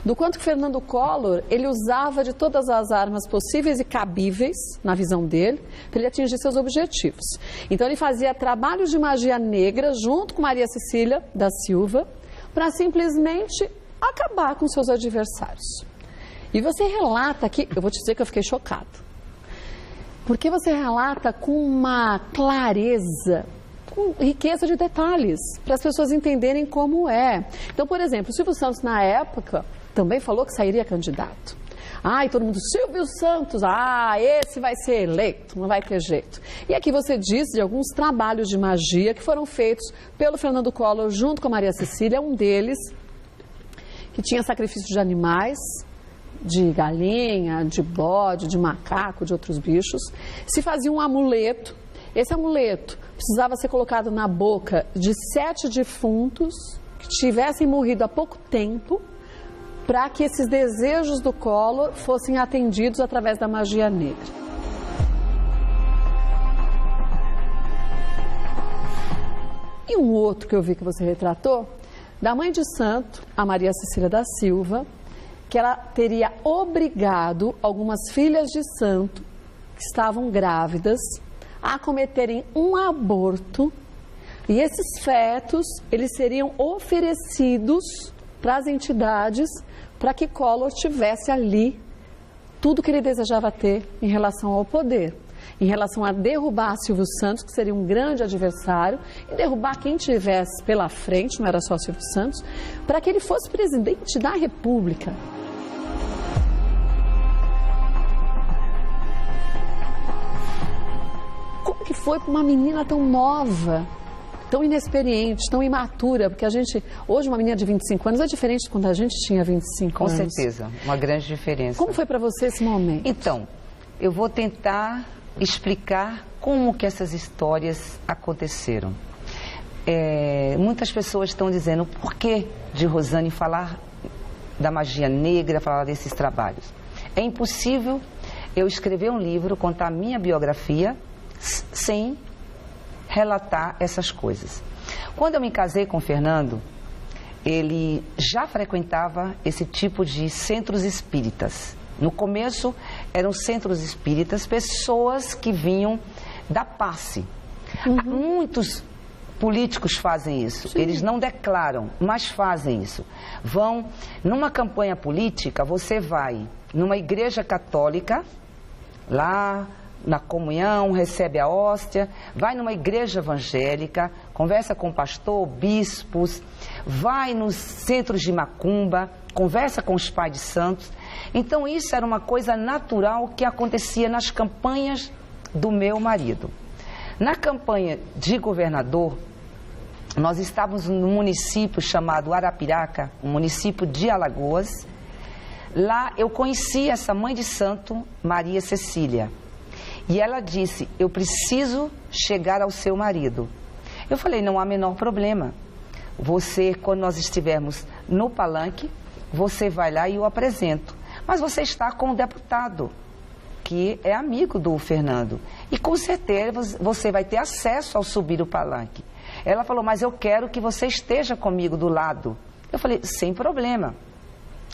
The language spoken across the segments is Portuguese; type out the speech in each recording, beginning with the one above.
Do quanto que Fernando Collor, ele usava de todas as armas possíveis e cabíveis, na visão dele, para ele atingir seus objetivos. Então ele fazia trabalhos de magia negra junto com Maria Cecília da Silva, para simplesmente acabar com seus adversários. E você relata aqui, eu vou te dizer que eu fiquei chocado, porque você relata com uma clareza, com riqueza de detalhes, para as pessoas entenderem como é. Então, por exemplo, o Silvio Santos, na época, também falou que sairia candidato. E todo mundo, Silvio Santos, esse vai ser eleito, não vai ter jeito. E aqui você diz de alguns trabalhos de magia que foram feitos pelo Fernando Collor junto com a Maria Cecília, um deles que tinha sacrifício de animais, de galinha, de bode, de macaco, de outros bichos. Se fazia um amuleto. Esse amuleto precisava ser colocado na boca de 7 defuntos que tivessem morrido há pouco tempo, para que esses desejos do Collor fossem atendidos através da magia negra. E um outro que eu vi que você retratou, da mãe de santo, a Maria Cecília da Silva, que ela teria obrigado algumas filhas de santo que estavam grávidas a cometerem um aborto, e esses fetos, eles seriam oferecidos para as entidades, para que Collor tivesse ali tudo que ele desejava ter em relação ao poder, em relação a derrubar Silvio Santos, que seria um grande adversário, e derrubar quem tivesse pela frente, não era só Silvio Santos, para que ele fosse presidente da República. Como que foi para uma menina tão nova, tão inexperiente, tão imatura, porque a gente, hoje uma menina de 25 anos é diferente de quando a gente tinha 25 anos. Com certeza, uma grande diferença. Como foi para você esse momento? Então, eu vou tentar explicar como que essas histórias aconteceram. Muitas pessoas estão dizendo por que de Rosane falar da magia negra, falar desses trabalhos. É impossível eu escrever um livro, contar a minha biografia, sem relatar essas coisas. Quando eu me casei com o Fernando, ele já frequentava esse tipo de centros espíritas. No começo eram centros espíritas, pessoas que vinham da passe. Muitos políticos fazem isso. Sim. Eles não declaram, mas fazem isso. Vão numa campanha política, você vai numa igreja católica, lá na comunhão, recebe a hóstia, vai numa igreja evangélica, conversa com o pastor, bispos, vai nos centros de macumba, conversa com os pais de santos. Então isso era uma coisa natural que acontecia nas campanhas do meu marido. Na campanha de governador, nós estávamos num município chamado Arapiraca, um município de Alagoas. Lá eu conheci essa mãe de santo, Maria Cecília. E ela disse, eu preciso chegar ao seu marido. Eu falei, não há menor problema. Você, quando nós estivermos no palanque, você vai lá e eu apresento. Mas você está com um deputado, que é amigo do Fernando. E com certeza você vai ter acesso ao subir o palanque. Ela falou, mas eu quero que você esteja comigo do lado. Eu falei, sem problema.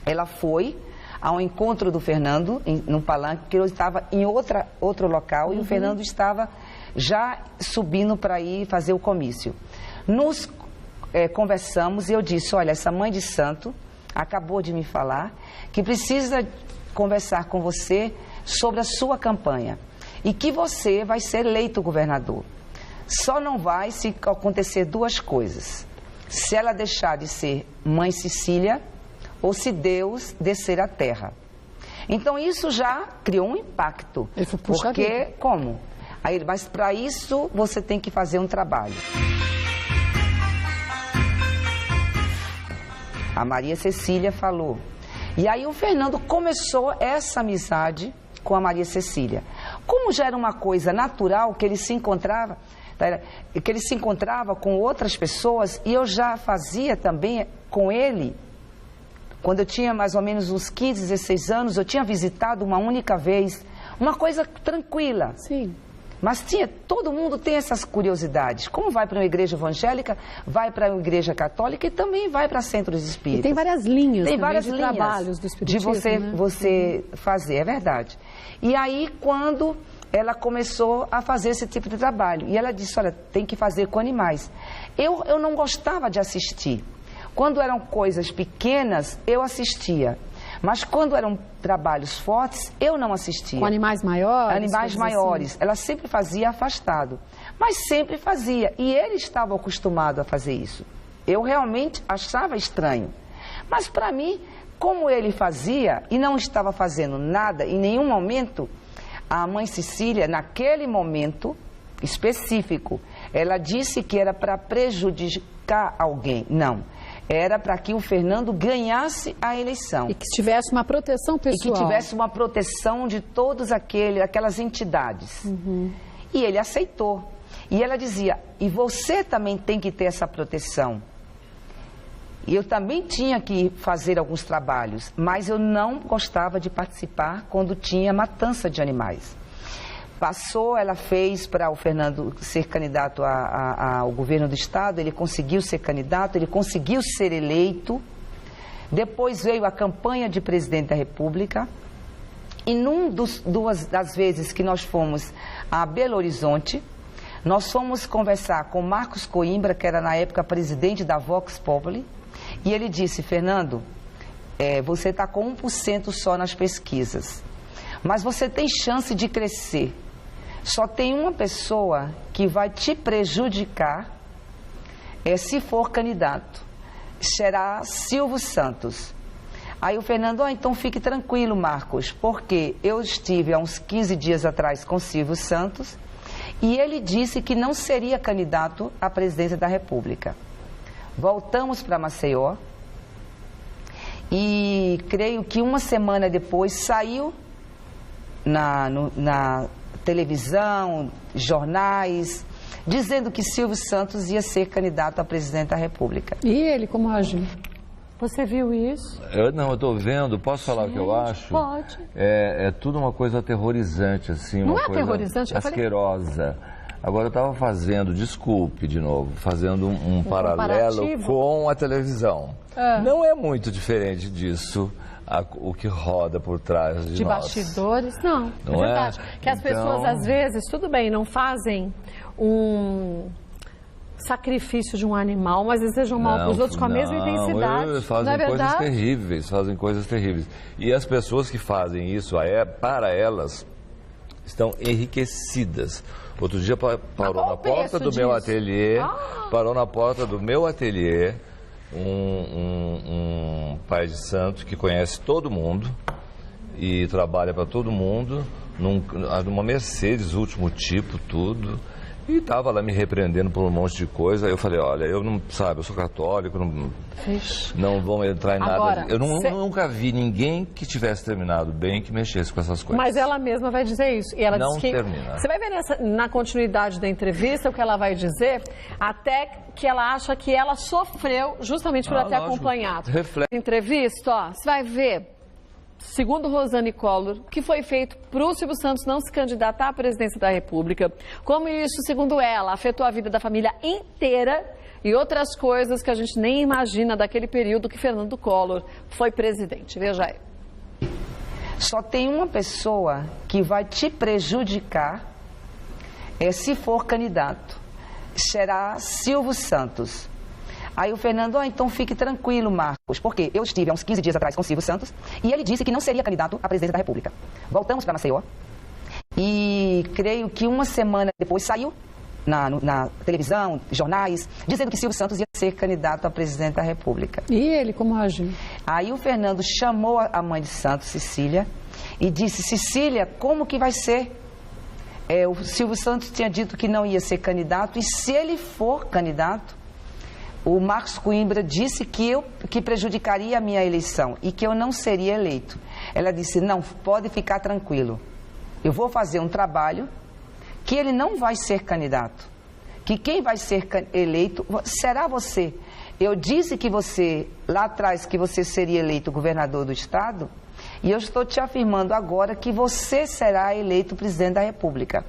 Ela foi ao encontro do Fernando, no palanque, porque eu estava em outro local e o Fernando estava já subindo para ir fazer o comício. Nos conversamos e eu disse, olha, essa mãe de santo acabou de me falar que precisa conversar com você sobre a sua campanha e que você vai ser eleito governador. Só não vai se acontecer duas coisas. Se ela deixar de ser mãe Cecília ou se Deus descer à terra. Então isso já criou um impacto. Porque, como? Aí, mas para isso você tem que fazer um trabalho. A Maria Cecília falou. E aí o Fernando começou essa amizade com a Maria Cecília. Como já era uma coisa natural que ele se encontrava, com outras pessoas, e eu já fazia também com ele Quando eu tinha mais ou menos uns 15, 16 anos, eu tinha visitado uma única vez, uma coisa tranquila. Sim. Mas todo mundo tem essas curiosidades. Como vai para uma igreja evangélica, vai para uma igreja católica e também vai para centros espíritas. E tem várias linhas tem também várias de linhas trabalhos do espiritismo, de você fazer, é verdade. E aí, quando ela começou a fazer esse tipo de trabalho, e ela disse, olha, tem que fazer com animais. Eu não gostava de assistir. Quando eram coisas pequenas, eu assistia. Mas quando eram trabalhos fortes, eu não assistia. Com animais maiores? Animais maiores. Assim. Ela sempre fazia afastado. Mas sempre fazia. E ele estava acostumado a fazer isso. Eu realmente achava estranho. Mas para mim, como ele fazia e não estava fazendo nada em nenhum momento, a mãe Cecília, naquele momento específico, ela disse que era para prejudicar alguém. Não. Era para que o Fernando ganhasse a eleição. E que tivesse uma proteção pessoal. E que tivesse uma proteção de todas aquelas entidades. Uhum. E ele aceitou. E ela dizia, e você também tem que ter essa proteção. E eu também tinha que fazer alguns trabalhos, mas eu não gostava de participar quando tinha matança de animais. Passou, ela fez para o Fernando ser candidato ao governo do estado, ele conseguiu ser candidato, ele conseguiu ser eleito. Depois veio a campanha de presidente da República. E duas das vezes que nós fomos a Belo Horizonte, nós fomos conversar com Marcos Coimbra, que era na época presidente da Vox Populi, e ele disse, Fernando, você está com 1% só nas pesquisas, mas você tem chance de crescer. Só tem uma pessoa que vai te prejudicar se for candidato. Será Silvio Santos. Aí o Fernando, então fique tranquilo, Marcos, porque eu estive há uns 15 dias atrás com Silvio Santos e ele disse que não seria candidato à presidência da República. Voltamos para Maceió e creio que uma semana depois saiu na televisão, jornais, dizendo que Silvio Santos ia ser candidato a presidente da República. E ele como agiu? Você viu isso? Eu estou vendo. Posso falar o que eu acho? Pode. É tudo uma coisa aterrorizante, assim. Não uma é coisa aterrorizante? asquerosa. Agora, eu estava fazendo, desculpe de novo, fazendo um paralelo com a televisão. Não é muito diferente disso. O que roda por trás de nós. Bastidores, não é verdade. Que as pessoas, às vezes, tudo bem, não fazem um sacrifício de um animal, mas desejam mal para os outros com a mesma intensidade. Fazem coisas terríveis, fazem coisas terríveis. E as pessoas que fazem isso, para elas, estão enriquecidas. Outro dia parou na porta do meu ateliê, um pai de santo que conhece todo mundo e trabalha para todo mundo, numa Mercedes, último tipo, tudo, e estava lá me repreendendo por um monte de coisa. Aí eu falei, olha, eu sou católico, não vou entrar em nada. Agora, eu nunca vi ninguém que tivesse terminado bem que mexesse com essas coisas. Mas ela mesma vai dizer isso. E ela não diz que termina. Você vai ver na continuidade da entrevista o que ela vai dizer, até que ela acha que ela sofreu justamente por ela ter acompanhado. Reflete. Entrevista, você vai ver, segundo Rosane Collor, que foi feito para o Silvio Santos não se candidatar à presidência da República, como isso, segundo ela, afetou a vida da família inteira e outras coisas que a gente nem imagina daquele período que Fernando Collor foi presidente. Veja aí. Só tem uma pessoa que vai te prejudicar se for candidato. Será Silvio Santos. Aí o Fernando, então fique tranquilo, Marcos, porque eu estive há uns 15 dias atrás com Silvio Santos e ele disse que não seria candidato à presidência da República. Voltamos para Maceió e creio que uma semana depois saiu na televisão, jornais, dizendo que Silvio Santos ia ser candidato a presidente da República. E ele como agiu? Aí o Fernando chamou a mãe de Santos, Cecília, e disse, Cecília, como que vai ser? O Silvio Santos tinha dito que não ia ser candidato e se ele for candidato, o Marcos Coimbra disse que prejudicaria a minha eleição e que eu não seria eleito. Ela disse, não, pode ficar tranquilo. Eu vou fazer um trabalho que ele não vai ser candidato. Que quem vai ser eleito será você. Eu disse que você, lá atrás, que você seria eleito governador do estado, e eu estou te afirmando agora que você será eleito presidente da República.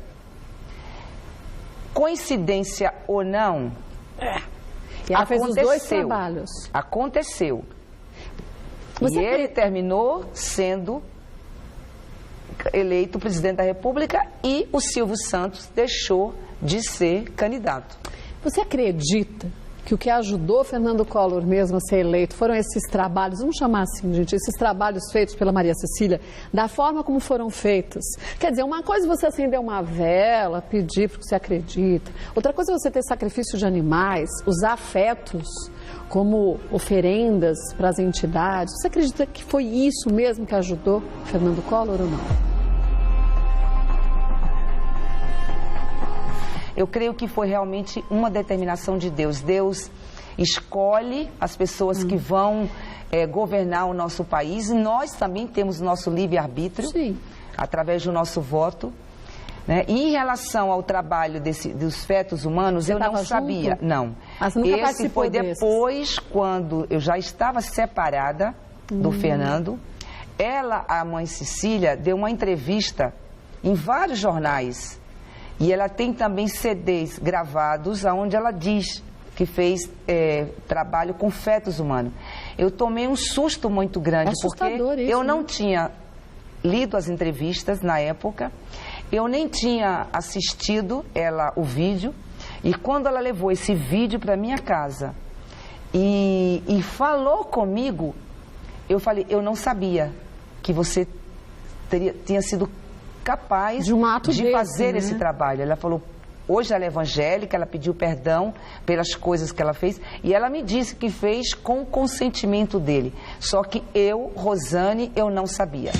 Coincidência ou não, E ela fez os 2 trabalhos. Aconteceu. Você E ele terminou sendo eleito presidente da República e o Silvio Santos deixou de ser candidato. Você acredita que o que ajudou Fernando Collor mesmo a ser eleito foram esses trabalhos, vamos chamar assim, gente, esses trabalhos feitos pela Maria Cecília, da forma como foram feitos? Quer dizer, uma coisa é você acender uma vela, pedir porque você acredita. Outra coisa é você ter sacrifício de animais, usar afetos como oferendas para as entidades. Você acredita que foi isso mesmo que ajudou Fernando Collor ou não? Eu creio que foi realmente uma determinação de Deus. Deus escolhe as pessoas que vão governar o nosso país. E nós também temos nosso livre-arbítrio, através do nosso voto. Né? E em relação ao trabalho dos fetos humanos, eu não sabia. Junto? Não. Mas nunca Esse foi depois, quando eu já estava separada do Fernando. Ela, a mãe Cecília, deu uma entrevista em vários jornais. E ela tem também CDs gravados, onde ela diz que fez trabalho com fetos humanos. Eu tomei um susto muito grande, porque eu não tinha lido as entrevistas na época, eu nem tinha assistido o vídeo, e quando ela levou esse vídeo para minha casa e falou comigo, eu falei, eu não sabia que você tinha sido capaz de fazer esse trabalho. Ela falou, hoje ela é evangélica, ela pediu perdão pelas coisas que ela fez, e ela me disse que fez com o consentimento dele. Só que eu, Rosane, eu não sabia.